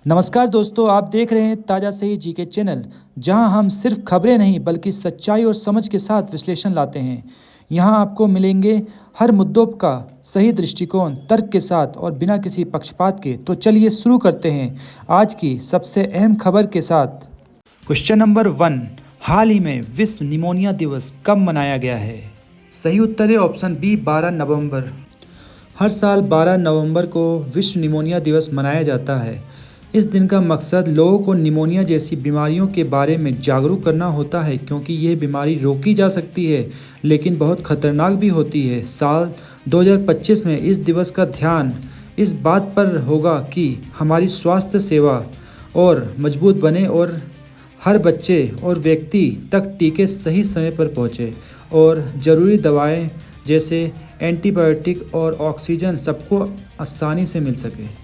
नमस्कार दोस्तों, आप देख रहे हैं ताज़ा सही जीके चैनल, जहां हम सिर्फ खबरें नहीं बल्कि सच्चाई और समझ के साथ विश्लेषण लाते हैं। यहां आपको मिलेंगे हर मुद्दों का सही दृष्टिकोण, तर्क के साथ और बिना किसी पक्षपात के। तो चलिए शुरू करते हैं आज की सबसे अहम खबर के साथ। क्वेश्चन नंबर 1, हाल ही में विश्व निमोनिया दिवस कब मनाया गया है? सही उत्तर है ऑप्शन बी, 12 नवंबर। हर साल 12 नवंबर को विश्व निमोनिया दिवस मनाया जाता है। इस दिन का मकसद लोगों को निमोनिया जैसी बीमारियों के बारे में जागरूक करना होता है, क्योंकि यह बीमारी रोकी जा सकती है लेकिन बहुत खतरनाक भी होती है। साल 2025 में इस दिवस का ध्यान इस बात पर होगा कि हमारी स्वास्थ्य सेवा और मजबूत बने और हर बच्चे और व्यक्ति तक टीके सही समय पर पहुँचे और ज़रूरी दवाएं जैसे एंटीबायोटिक और ऑक्सीजन सबको आसानी से मिल सके।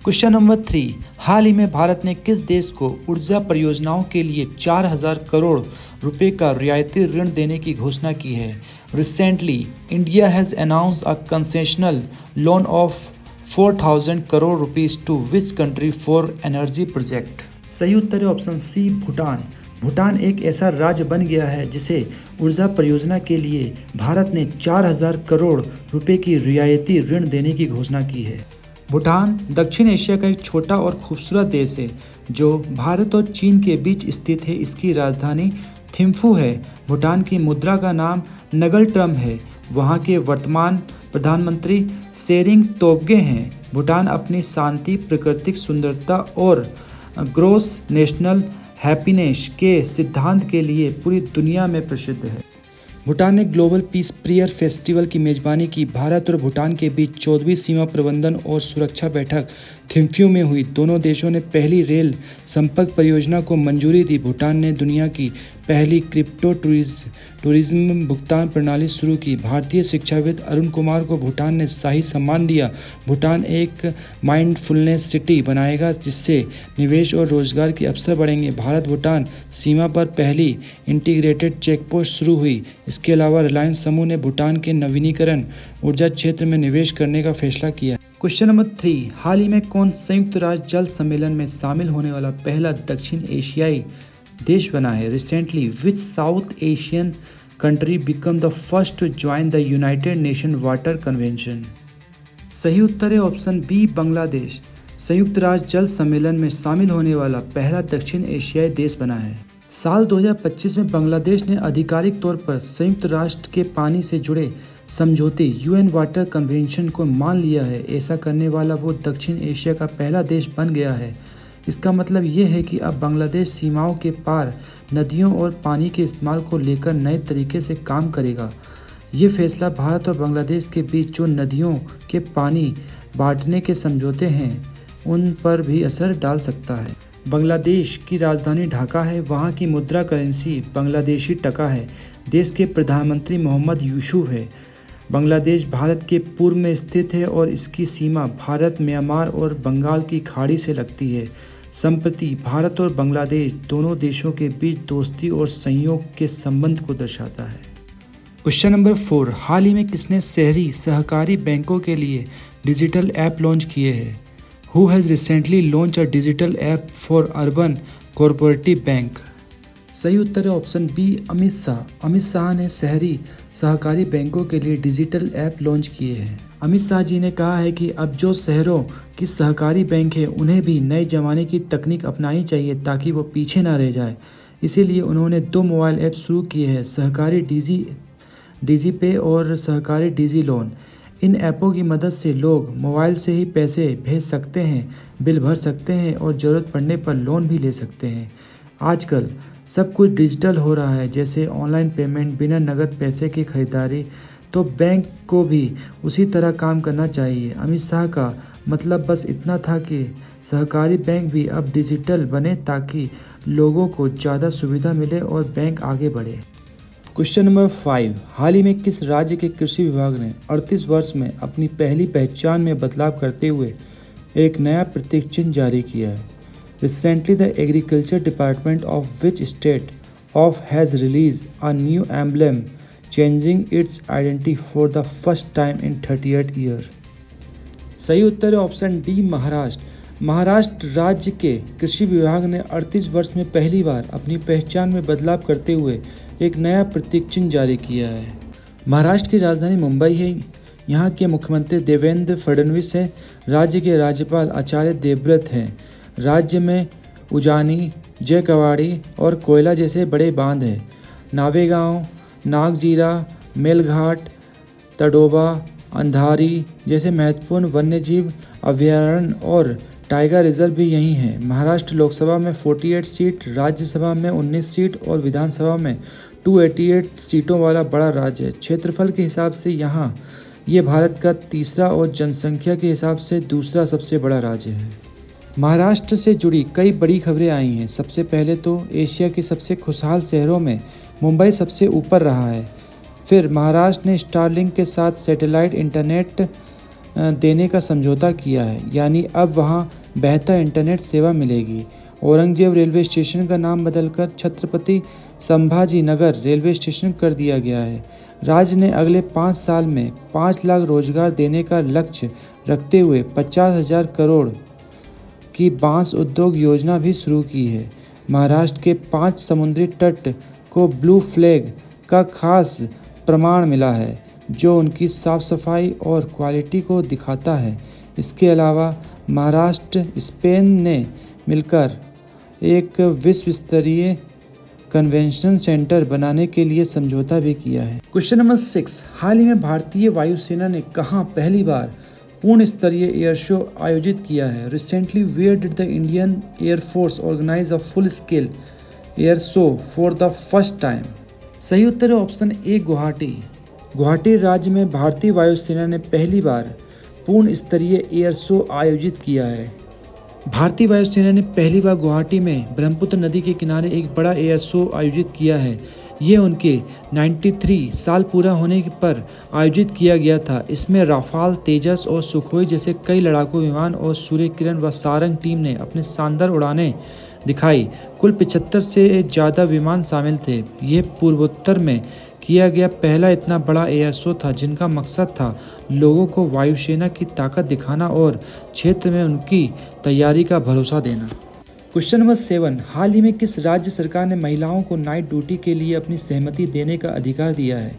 क्वेश्चन नंबर 3, हाल ही में भारत ने किस देश को ऊर्जा परियोजनाओं के लिए 4,000 करोड़ रुपए का रियायती ऋण देने की घोषणा की है? Recently India has announce a concessional loan of 4,000 crore rupees to which country for energy project? सही उत्तर है ऑप्शन सी, भूटान। भूटान एक ऐसा राज्य बन गया है जिसे ऊर्जा परियोजना के लिए भारत ने 4,000 करोड़ रुपए की रियायती ऋण देने की घोषणा की है। भूटान दक्षिण एशिया का एक छोटा और खूबसूरत देश है जो भारत और चीन के बीच स्थित है। इसकी राजधानी थिम्फू है। भूटान की मुद्रा का नाम नगल ट्रम है। वहाँ के वर्तमान प्रधानमंत्री सेरिंग तोब्गे हैं। भूटान अपनी शांति, प्राकृतिक सुंदरता और ग्रोस नेशनल हैप्पीनेस के सिद्धांत के लिए पूरी दुनिया में प्रसिद्ध है। भूटान ने ग्लोबल पीस प्रियर फेस्टिवल की मेज़बानी की। भारत और भूटान के बीच 14वीं सीमा प्रबंधन और सुरक्षा बैठक थिम्फू में हुई। दोनों देशों ने पहली रेल संपर्क परियोजना को मंजूरी दी। भूटान ने दुनिया की पहली क्रिप्टो टूरिज्म भुगतान प्रणाली शुरू की। भारतीय शिक्षाविद अरुण कुमार को भूटान ने शाही सम्मान दिया। भूटान एक माइंडफुलनेस सिटी बनाएगा जिससे निवेश और रोजगार के अवसर बढ़ेंगे। भारत भूटान सीमा पर पहली इंटीग्रेटेड चेकपोस्ट शुरू हुई। इसके अलावा रिलायंस समूह ने भूटान के नवीनीकरण ऊर्जा क्षेत्र में निवेश करने का फैसला किया। क्वेश्चन नंबर 3, हाल ही में कौन संयुक्त राष्ट्र जल सम्मेलन में शामिल होने वाला पहला दक्षिण एशियाई देश बना है? Recently which South Asian country become the first to join the United Nation Water Convention? सही उत्तर है ऑप्शन बी, बांग्लादेश। संयुक्त राष्ट्र जल सम्मेलन में शामिल होने वाला पहला दक्षिण एशियाई देश बना है। साल 2025 में बांग्लादेश ने आधिकारिक तौर पर संयुक्त राष्ट्र के पानी से जुड़े समझौते यूएन वाटर कन्वेंशन को मान लिया है। ऐसा करने वाला वो दक्षिण एशिया का पहला देश बन गया है। इसका मतलब ये है कि अब बांग्लादेश सीमाओं के पार नदियों और पानी के इस्तेमाल को लेकर नए तरीके से काम करेगा। ये फैसला भारत और बांग्लादेश के बीच जो नदियों के पानी बांटने के समझौते हैं उन पर भी असर डाल सकता है। बांग्लादेश की राजधानी ढाका है। वहाँ की मुद्रा करेंसी बांग्लादेशी टका है। देश के प्रधानमंत्री मोहम्मद यूसुफ है। बांग्लादेश भारत के पूर्व में स्थित है और इसकी सीमा भारत, म्यांमार और बंगाल की खाड़ी से लगती है। संप्रति भारत और बांग्लादेश दोनों देशों के बीच दोस्ती और सहयोग के संबंध को दर्शाता है। क्वेश्चन नंबर 4, हाल ही में किसने शहरी सहकारी बैंकों के लिए डिजिटल ऐप लॉन्च किए हैं? Who has recently launched a digital app for urban cooperative bank? सही उत्तर है ऑप्शन बी, अमित शाह। अमित शाह ने शहरी सहकारी बैंकों के लिए डिजिटल ऐप लॉन्च किए हैं। अमित शाह जी ने कहा है कि अब जो शहरों की सहकारी बैंक है उन्हें भी नए ज़माने की तकनीक अपनानी चाहिए ताकि वो पीछे ना रह जाए। इसीलिए उन्होंने 2 मोबाइल ऐप शुरू किए हैं, सहकारी डिजी पे और सहकारी डिजी लोन। इन ऐपों की मदद से लोग मोबाइल से ही पैसे भेज सकते हैं, बिल भर सकते हैं और ज़रूरत पड़ने पर लोन भी ले सकते हैं। आजकल सब कुछ डिजिटल हो रहा है, जैसे ऑनलाइन पेमेंट, बिना नकद पैसे की खरीदारी। तो बैंक को भी उसी तरह काम करना चाहिए। अमित शाह का मतलब बस इतना था कि सहकारी बैंक भी अब डिजिटल बने ताकि लोगों को ज़्यादा सुविधा मिले और बैंक आगे बढ़े। क्वेश्चन नंबर 5, हाल ही में किस राज्य के कृषि विभाग ने 38 वर्ष में अपनी पहली पहचान में बदलाव करते हुए एक नया प्रतीक चिन्ह जारी किया है? Recently the agriculture department of which state of has release a new emblem changing it's identity for the first time in 38 year. सही उत्तर है ऑप्शन डी, महाराष्ट्र। महाराष्ट्र राज्य के कृषि विभाग ने 38 वर्ष में पहली बार अपनी पहचान में बदलाव करते हुए एक नया प्रतीक चिन्ह जारी किया है। महाराष्ट्र की राजधानी मुंबई है। यहाँ के मुख्यमंत्री देवेंद्र फडणवीस हैं। राज्य के राज्यपाल आचार्य देवव्रत हैं। राज्य में उजानी, जयकवाड़ी और कोयला जैसे बड़े बांध हैं। नावेगांव, नागजीरा, मेलघाट, तडोबा, अंधारी जैसे महत्वपूर्ण वन्यजीव अभयारण्य और टाइगर रिजर्व भी यहीं हैं। महाराष्ट्र लोकसभा में 48 सीट, राज्यसभा में 19 सीट और विधानसभा में 288 सीटों वाला बड़ा राज्य है। क्षेत्रफल के हिसाब से यहाँ ये भारत का तीसरा और जनसंख्या के हिसाब से दूसरा सबसे बड़ा राज्य है। महाराष्ट्र से जुड़ी कई बड़ी खबरें आई हैं। सबसे पहले तो एशिया के सबसे खुशहाल शहरों में मुंबई सबसे ऊपर रहा है। फिर महाराष्ट्र ने स्टारलिंक के साथ सैटेलाइट इंटरनेट देने का समझौता किया है, यानी अब वहाँ बेहतर इंटरनेट सेवा मिलेगी। औरंगजेब रेलवे स्टेशन का नाम बदलकर छत्रपति संभाजी नगर रेलवे स्टेशन कर दिया गया है। राज्य ने अगले 5 साल में 5 लाख रोजगार देने का लक्ष्य रखते हुए 50,000 करोड़ की बांस उद्योग योजना भी शुरू की है। महाराष्ट्र के 5 समुद्री तट को ब्लू फ्लैग का खास प्रमाण मिला है, जो उनकी साफ सफाई और क्वालिटी को दिखाता है। इसके अलावा महाराष्ट्र स्पेन ने मिलकर एक विश्व स्तरीय कन्वेंशन सेंटर बनाने के लिए समझौता भी किया है। क्वेश्चन नंबर 6, हाल ही में भारतीय वायुसेना ने कहाँ पहली बार पूर्ण स्तरीय एयर शो आयोजित किया है? Recently where did the Indian air force organise a full scale air show for the first time? सही उत्तर है ऑप्शन ए, गुवाहाटी। गुवाहाटी राज्य में भारतीय वायुसेना ने पहली बार पूर्ण स्तरीय एयर शो आयोजित किया है। भारतीय वायुसेना ने पहली बार गुवाहाटी में ब्रह्मपुत्र नदी के किनारे एक बड़ा एयर शो आयोजित किया है। ये उनके 93 साल पूरा होने पर आयोजित किया गया था। इसमें राफाल, तेजस और सुखोई जैसे कई लड़ाकू विमान और सूर्य किरण व सारंग टीम ने अपने शानदार उड़ानें दिखाई। कुल 75 से ज़्यादा विमान शामिल थे। यह पूर्वोत्तर में किया गया पहला इतना बड़ा एयर शो था, जिनका मकसद था लोगों को वायुसेना की ताकत दिखाना और क्षेत्र में उनकी तैयारी का भरोसा देना। क्वेश्चन नंबर 7, हाल ही में किस राज्य सरकार ने महिलाओं को नाइट ड्यूटी के लिए अपनी सहमति देने का अधिकार दिया है?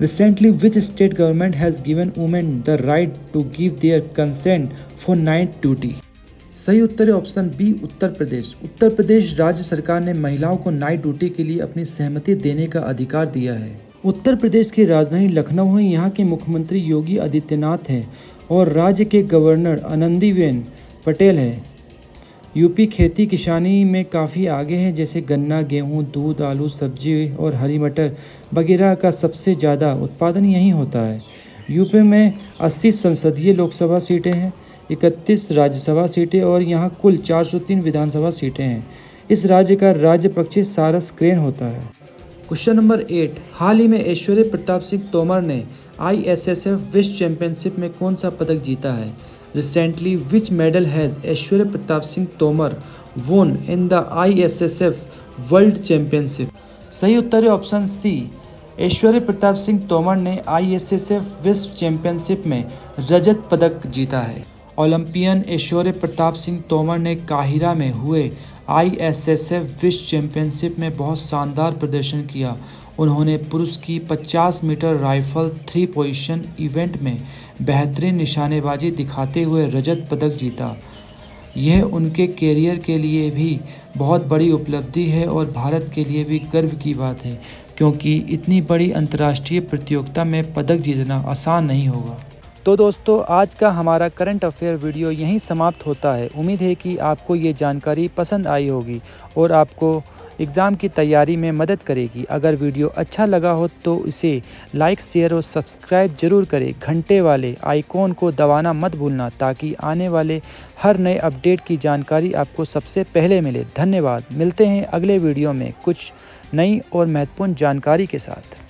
Recently which state government has given women the right to give their consent for night duty? सही उत्तर है ऑप्शन बी, उत्तर प्रदेश। उत्तर प्रदेश राज्य सरकार ने महिलाओं को नाइट ड्यूटी के लिए अपनी सहमति देने का अधिकार दिया है। उत्तर प्रदेश की राजधानी लखनऊ है। यहाँ के मुख्यमंत्री योगी आदित्यनाथ हैं और राज्य के गवर्नर आनंदीबेन पटेल हैं। यूपी खेती किसानी में काफ़ी आगे है, जैसे गन्ना, गेहूं, दूध, आलू, सब्जी और हरी मटर वगैरह का सबसे ज़्यादा उत्पादन यहीं होता है। यूपी में 80 संसदीय लोकसभा सीटें हैं, 31 राज्यसभा सीटें और यहाँ कुल 403 विधानसभा सीटें हैं। इस राज्य का राज्य पक्षी सारस क्रेन होता है। क्वेश्चन नंबर 8, हाल ही में ऐश्वर्य प्रताप सिंह तोमर ने ISSF विश्व चैंपियनशिप में कौन सा पदक जीता है? रिसेंटली विच मेडल हैज़ ऐश्वर्य प्रताप सिंह तोमर वोन in the ISSF world championship? सही उत्तर है ऑप्शन सी, ऐश्वर्य प्रताप सिंह तोमर ने ISSF विश्व चैंपियनशिप में रजत पदक जीता है। ओलंपियन ऐश्वर्य प्रताप सिंह तोमर ने काहिरा में हुए ISSF विश्व चैंपियनशिप में बहुत शानदार प्रदर्शन किया। उन्होंने पुरुष की 50 मीटर राइफल 3 पोजीशन इवेंट में बेहतरीन निशानेबाजी दिखाते हुए रजत पदक जीता। यह उनके कैरियर के लिए भी बहुत बड़ी उपलब्धि है और भारत के लिए भी गर्व की बात है, क्योंकि इतनी बड़ी अंतर्राष्ट्रीय प्रतियोगिता में पदक जीतना आसान नहीं होगा। तो दोस्तों, आज का हमारा करंट अफेयर वीडियो यहीं समाप्त होता है। उम्मीद है कि आपको ये जानकारी पसंद आई होगी और आपको एग्ज़ाम की तैयारी में मदद करेगी। अगर वीडियो अच्छा लगा हो तो इसे लाइक, शेयर और सब्सक्राइब ज़रूर करें। घंटे वाले आइकॉन को दबाना मत भूलना, ताकि आने वाले हर नए अपडेट की जानकारी आपको सबसे पहले मिले। धन्यवाद। मिलते हैं अगले वीडियो में कुछ नई और महत्वपूर्ण जानकारी के साथ।